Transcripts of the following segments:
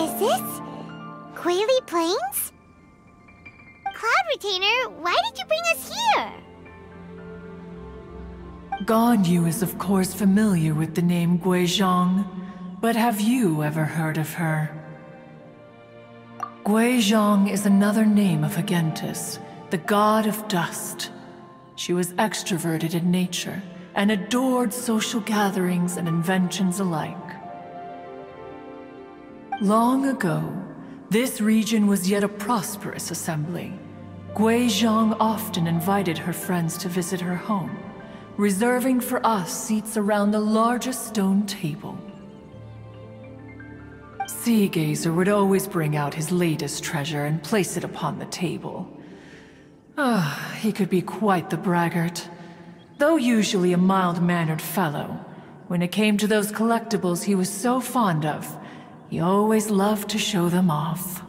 Is this Quaily Plains? Cloud Retainer, why did you bring us here? Ganyu is of course familiar with the name Guizhong, but have you ever heard of her? Guizhong is another name of Agentis, the god of dust. She was extroverted in nature and adored social gatherings and inventions alike. Long ago, this region was yet a prosperous assembly. Guizhong often invited her friends to visit her home, reserving for us seats around the largest stone table. Sea Gazer would always bring out his latest treasure and place it upon the table. He could be quite the braggart. Though usually a mild-mannered fellow, when it came to those collectibles he was so fond of, he always loved to show them off.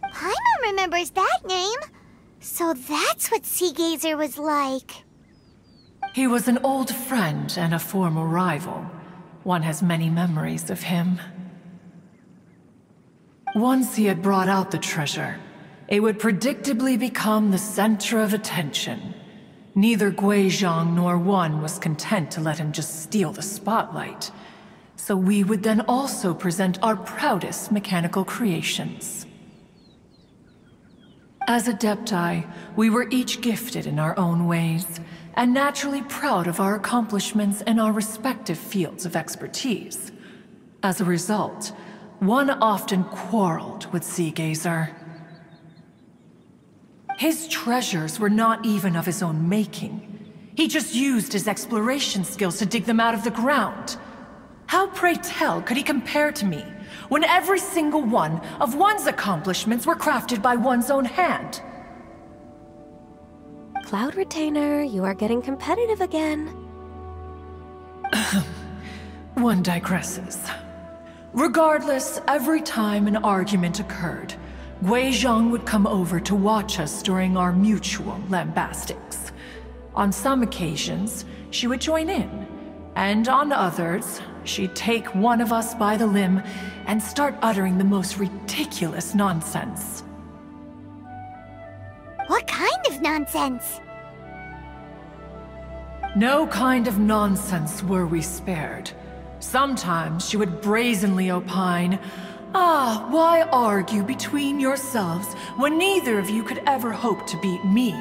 Paimon remembers that name. So that's what Sea Gazer was like. He was an old friend and a former rival. One has many memories of him. Once he had brought out the treasure, it would predictably become the center of attention. Neither Guizhong nor one was content to let him just steal the spotlight. So we would then also present our proudest mechanical creations. As Adepti, we were each gifted in our own ways, and naturally proud of our accomplishments in our respective fields of expertise. As a result, one often quarreled with Sea Gazer. His treasures were not even of his own making. He just used his exploration skills to dig them out of the ground. How, pray tell, could he compare to me, when every single one of one's accomplishments were crafted by one's own hand? Cloud Retainer, you are getting competitive again. One digresses. Regardless, every time an argument occurred, Guizhong would come over to watch us during our mutual lambastics. On some occasions, she would join in, and on others, she'd take one of us by the limb and start uttering the most ridiculous nonsense. What kind of nonsense? No kind of nonsense were we spared. Sometimes she would brazenly opine, why argue between yourselves when neither of you could ever hope to beat me?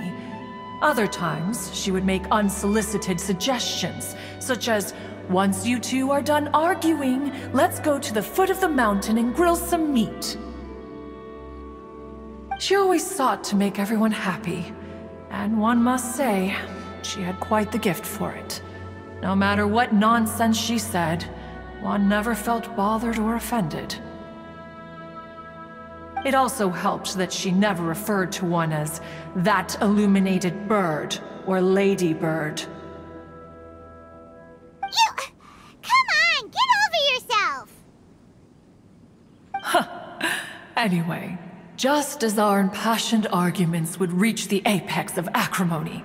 Other times, she would make unsolicited suggestions, such as, once you two are done arguing, let's go to the foot of the mountain and grill some meat. She always sought to make everyone happy, and one must say, she had quite the gift for it. No matter what nonsense she said, one never felt bothered or offended. It also helped that she never referred to one as that illuminated bird or ladybird. Come on, get over yourself! Anyway, just as our impassioned arguments would reach the apex of acrimony,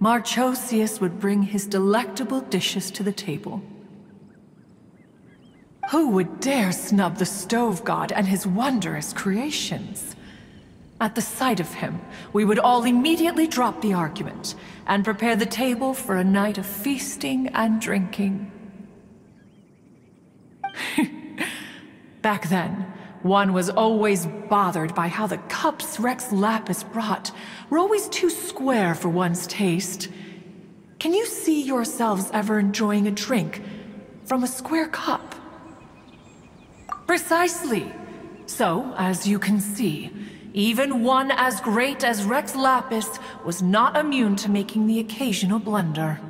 Marchosius would bring his delectable dishes to the table. Who would dare snub the stove god and his wondrous creations? At the sight of him, we would all immediately drop the argument and prepare the table for a night of feasting and drinking. Back then, one was always bothered by how the cups Rex Lapis brought were always too square for one's taste. Can you see yourselves ever enjoying a drink from a square cup? Precisely. So, as you can see, even one as great as Rex Lapis was not immune to making the occasional blunder.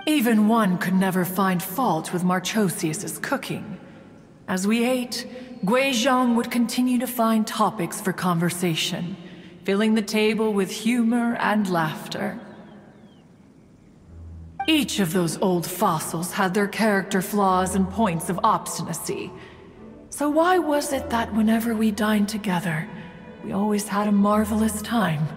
Even one could never find fault with Marchosius's cooking. As we ate, Guizhong would continue to find topics for conversation, filling the table with humor and laughter. Each of those old fossils had their character flaws and points of obstinacy. So why was it that whenever we dined together, we always had a marvelous time?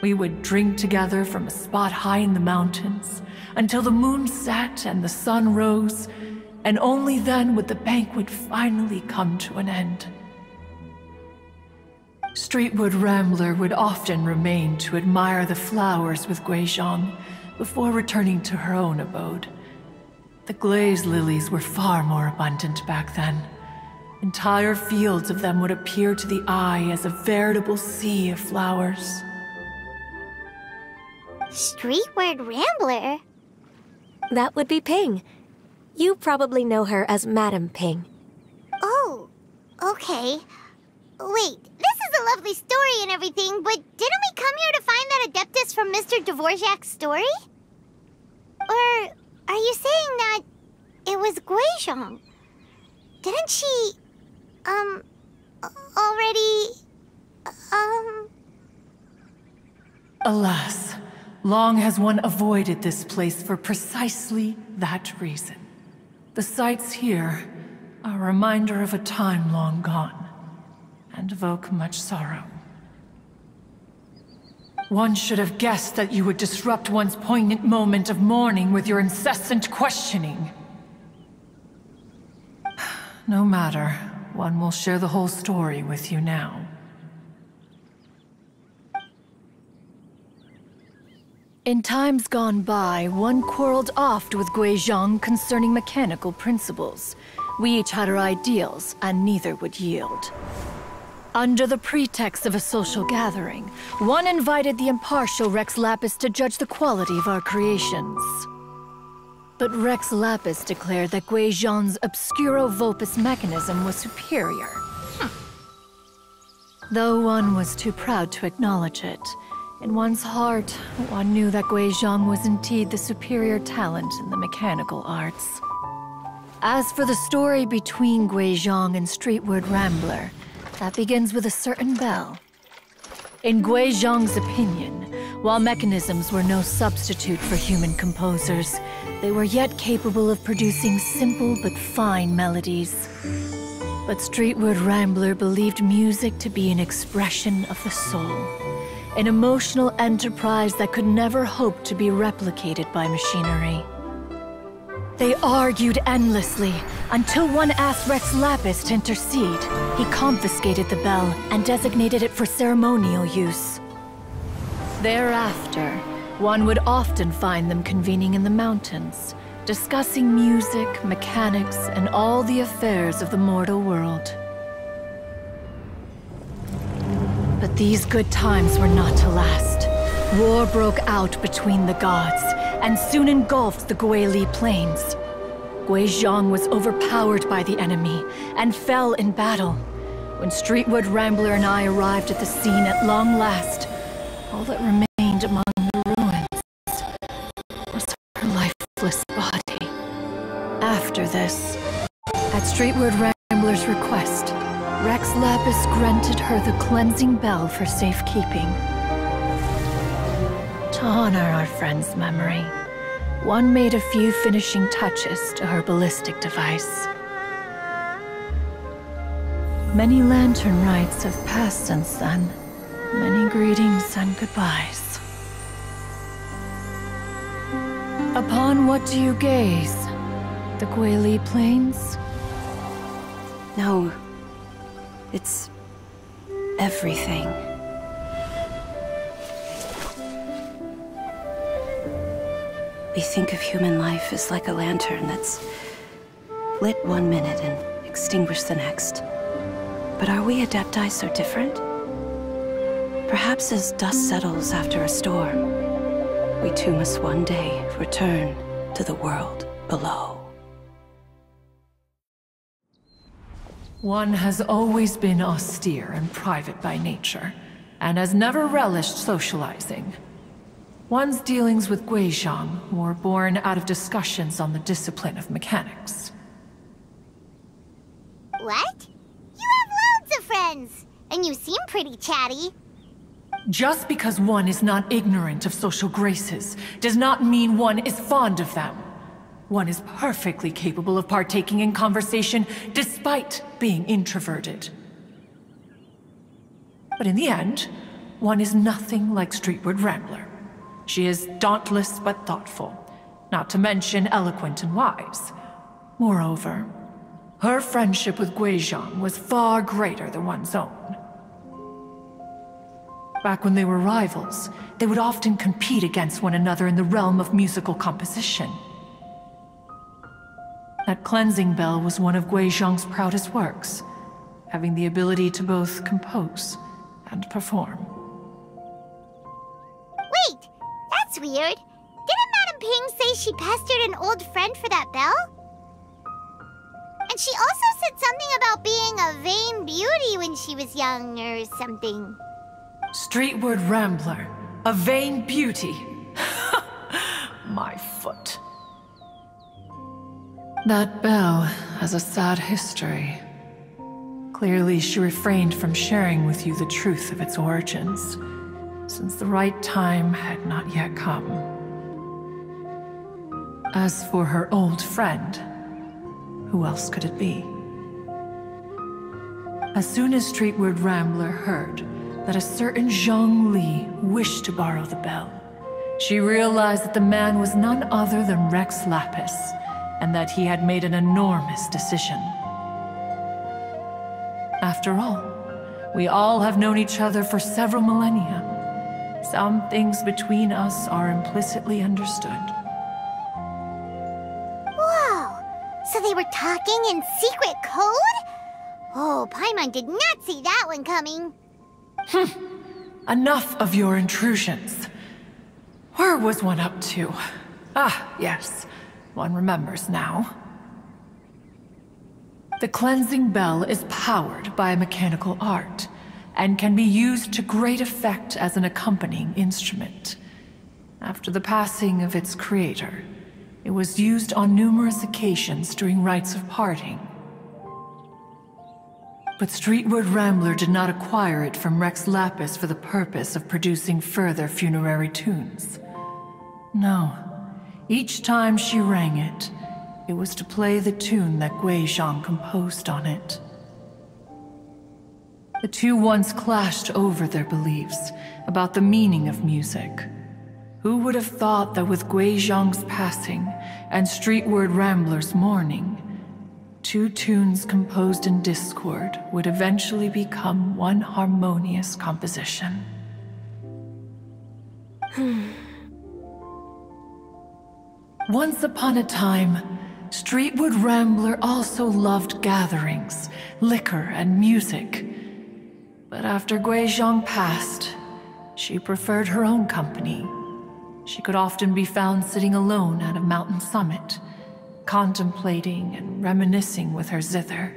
We would drink together from a spot high in the mountains until the moon set and the sun rose, and only then would the banquet finally come to an end. Streetwood Rambler would often remain to admire the flowers with Guizhong before returning to her own abode. The glaze lilies were far more abundant back then. Entire fields of them would appear to the eye as a veritable sea of flowers. Streetward Rambler? That would be Ping. You probably know her as Madam Ping. Oh, okay. Wait, this is a lovely story and everything, but didn't we come here to find that Adeptus from Mr. Dvorak's story? Or are you saying that it was Guizhong? Didn't she, already, Alas, long has one avoided this place for precisely that reason. The sights here are a reminder of a time long gone, and evoke much sorrow. One should have guessed that you would disrupt one's poignant moment of mourning with your incessant questioning. No matter, one will share the whole story with you now. In times gone by, one quarreled oft with Guizhong concerning mechanical principles. We each had our ideals, and neither would yield. Under the pretext of a social gathering, one invited the impartial Rex Lapis to judge the quality of our creations. But Rex Lapis declared that Guizhong's Obscuro Vulpus mechanism was superior. Though one was too proud to acknowledge it, in one's heart, one knew that Guizhong was indeed the superior talent in the mechanical arts. As for the story between Guizhong and Streetward Rambler, that begins with a certain bell. In Guizhong's opinion, while mechanisms were no substitute for human composers, they were yet capable of producing simple but fine melodies. But Streetward Rambler believed music to be an expression of the soul, an emotional enterprise that could never hope to be replicated by machinery. They argued endlessly, until one asked Rex Lapis to intercede. He confiscated the bell and designated it for ceremonial use. Thereafter, one would often find them convening in the mountains, discussing music, mechanics, and all the affairs of the mortal world. But these good times were not to last. War broke out between the gods, and soon engulfed the Guili Plains. Guizhong was overpowered by the enemy, and fell in battle. When Streetwood Rambler and I arrived at the scene at long last, all that remained among the ruins was her lifeless body. After this, at Streetwood Rambler's request, Rex Lapis granted her the cleansing bell for safekeeping. To honor our friend's memory, one made a few finishing touches to her ballistic device. Many lantern rites have passed since then. Many greetings and goodbyes. Upon what do you gaze? The Guili Plains? No. It's everything. We think of human life as like a lantern that's lit one minute and extinguished the next. But are we Adepti so different? Perhaps as dust settles after a storm, we too must one day return to the world below. One has always been austere and private by nature, and has never relished socializing. One's dealings with Guizhong were born out of discussions on the discipline of mechanics. What? You have loads of friends, and you seem pretty chatty. Just because one is not ignorant of social graces does not mean one is fond of them. One is perfectly capable of partaking in conversation despite being introverted. But in the end, one is nothing like Streetward Rambler. She is dauntless but thoughtful, not to mention eloquent and wise. Moreover, her friendship with Guizhong was far greater than one's own. Back when they were rivals, they would often compete against one another in the realm of musical composition. That cleansing bell was one of Guizhong's proudest works, having the ability to both compose and perform. Wait, that's weird. Didn't Madame Ping say she pestered an old friend for that bell? And she also said something about being a vain beauty when she was young or something. Streetward Rambler, a vain beauty. My foot. That bell has a sad history. Clearly, she refrained from sharing with you the truth of its origins, since the right time had not yet come. As for her old friend, who else could it be? As soon as Streetward Rambler heard that a certain Zhang Li wished to borrow the bell, she realized that the man was none other than Rex Lapis, and that he had made an enormous decision. After all, we all have known each other for several millennia. Some things between us are implicitly understood. Whoa! So they were talking in secret code? Oh, Paimon did not see that one coming. Enough of your intrusions. Where was one up to? Ah, yes. One remembers now. The cleansing bell is powered by a mechanical art, and can be used to great effect as an accompanying instrument. After the passing of its creator, it was used on numerous occasions during rites of parting. But Streetward Rambler did not acquire it from Rex Lapis for the purpose of producing further funerary tunes. No. Each time she rang it, it was to play the tune that Guizhong composed on it. The two once clashed over their beliefs about the meaning of music. Who would have thought that with Guizhong's passing and Streetward Rambler's mourning, two tunes composed in discord would eventually become one harmonious composition? Once upon a time, Streetward Rambler also loved gatherings, liquor, and music. But after Guizhong passed, she preferred her own company. She could often be found sitting alone at a mountain summit, contemplating and reminiscing with her zither.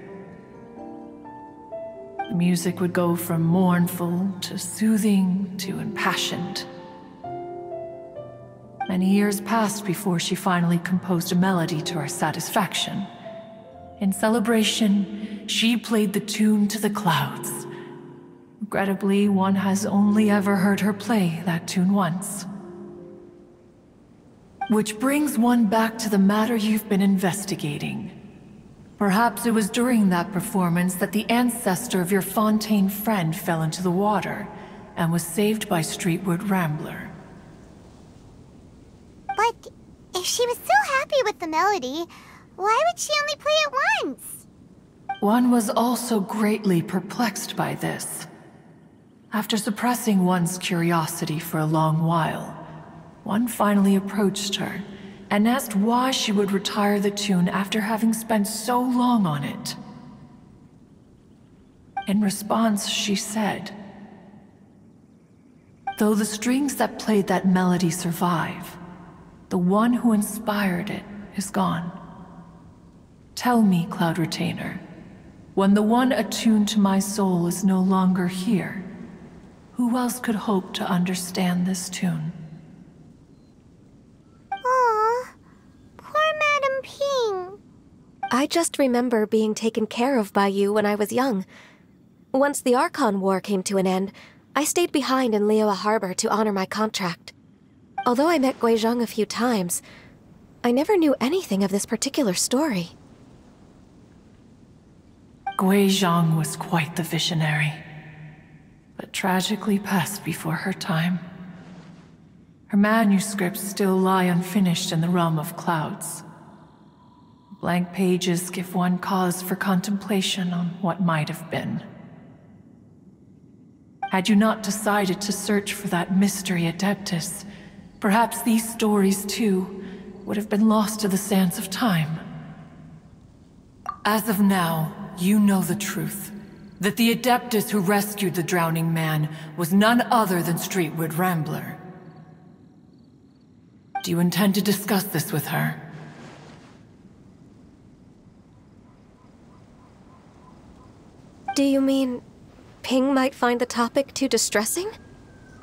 The music would go from mournful to soothing to impassioned. Many years passed before she finally composed a melody to her satisfaction. In celebration, she played the tune to the clouds. Regrettably, one has only ever heard her play that tune once. Which brings one back to the matter you've been investigating. Perhaps it was during that performance that the ancestor of your Fontaine friend fell into the water and was saved by Streetward Rambler. But if she was so happy with the melody, why would she only play it once? One was also greatly perplexed by this. After suppressing one's curiosity for a long while, one finally approached her and asked why she would retire the tune after having spent so long on it. In response, she said, "Though the strings that played that melody survive, the one who inspired it is gone. Tell me, Cloud Retainer, when the one attuned to my soul is no longer here, who else could hope to understand this tune?" Aw, poor Madame Ping. I just remember being taken care of by you when I was young. Once the Archon War came to an end, I stayed behind in Liyue Harbor to honor my contract. Although I met Guizhong a few times, I never knew anything of this particular story. Guizhong was quite the visionary. But but tragically passed before her time. Her manuscripts still lie unfinished in the realm of clouds. Blank pages give one cause for contemplation on what might have been. Had you not decided to search for that mystery Adeptus, perhaps these stories, too, would have been lost to the sands of time. As of now, you know the truth. That the Adeptus who rescued the drowning man was none other than Streetwood Rambler. Do you intend to discuss this with her? Do you mean Ping might find the topic too distressing?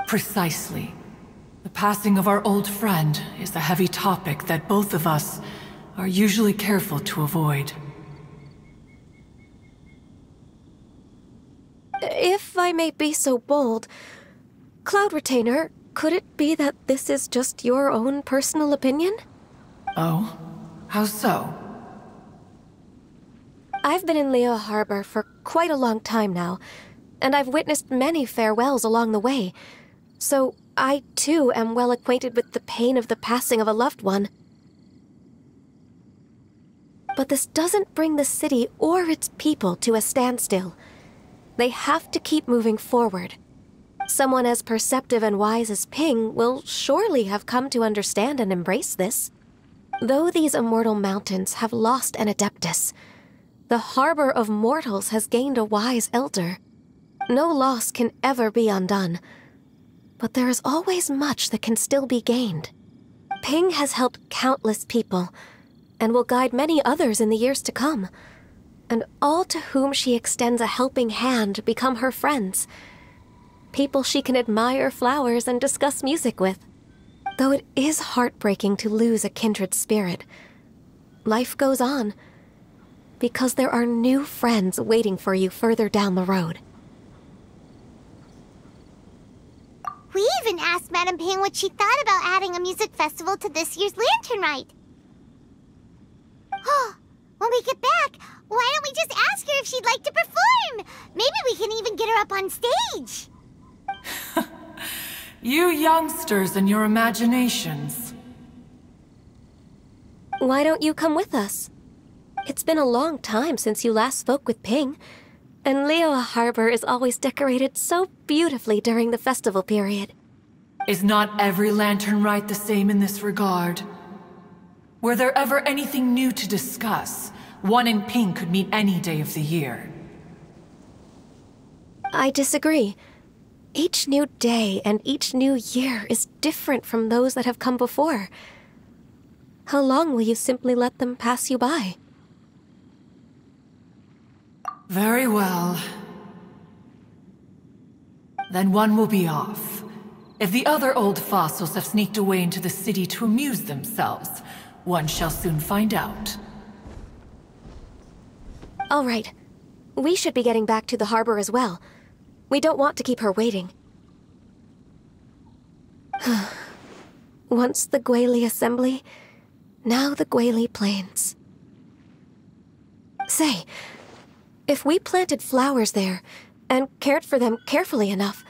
Precisely. The passing of our old friend is a heavy topic that both of us are usually careful to avoid. If I may be so bold, Cloud Retainer, could it be that this is just your own personal opinion? Oh? How so? I've been in Leo Harbor for quite a long time now, and I've witnessed many farewells along the way, so I too am well acquainted with the pain of the passing of a loved one. But this doesn't bring the city or its people to a standstill. They have to keep moving forward. Someone as perceptive and wise as Ping will surely have come to understand and embrace this. Though these immortal mountains have lost an Adeptus, the harbor of mortals has gained a wise elder. No loss can ever be undone, but there is always much that can still be gained. Ping has helped countless people, and will guide many others in the years to come. And all to whom she extends a helping hand become her friends. People she can admire flowers and discuss music with. Though it is heartbreaking to lose a kindred spirit, life goes on, because there are new friends waiting for you further down the road. We even asked Madame Ping what she thought about adding a music festival to this year's Lantern Rite. When we get back, why don't we just ask her if she'd like to perform? Maybe we can even get her up on stage. You youngsters and your imaginations. Why don't you come with us? It's been a long time since you last spoke with Ping, and Leo Harbor is always decorated so beautifully during the festival period. Is not every Lantern Rite the same in this regard? Were there ever anything new to discuss, one in Ping could meet any day of the year? I disagree. Each new day and each new year is different from those that have come before. How long will you simply let them pass you by? Very well. Then one will be off. If the other old fossils have sneaked away into the city to amuse themselves, one shall soon find out. All right. We should be getting back to the harbor as well. We don't want to keep her waiting. Once the Guili Assembly, now the Guili Plains. Say, if we planted flowers there and cared for them carefully enough,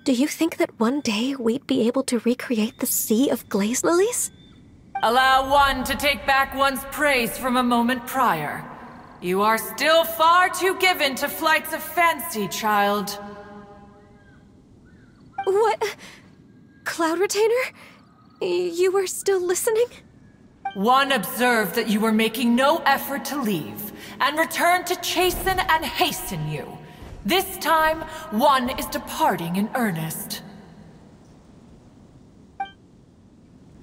do you think that one day we'd be able to recreate the Sea of Glaze Lilies? Allow one to take back one's praise from a moment prior. You are still far too given to flights of fancy, child. What? Cloud Retainer? You were still listening? One observed that you were making no effort to leave, and returned to chasten and hasten you. This time, one is departing in earnest.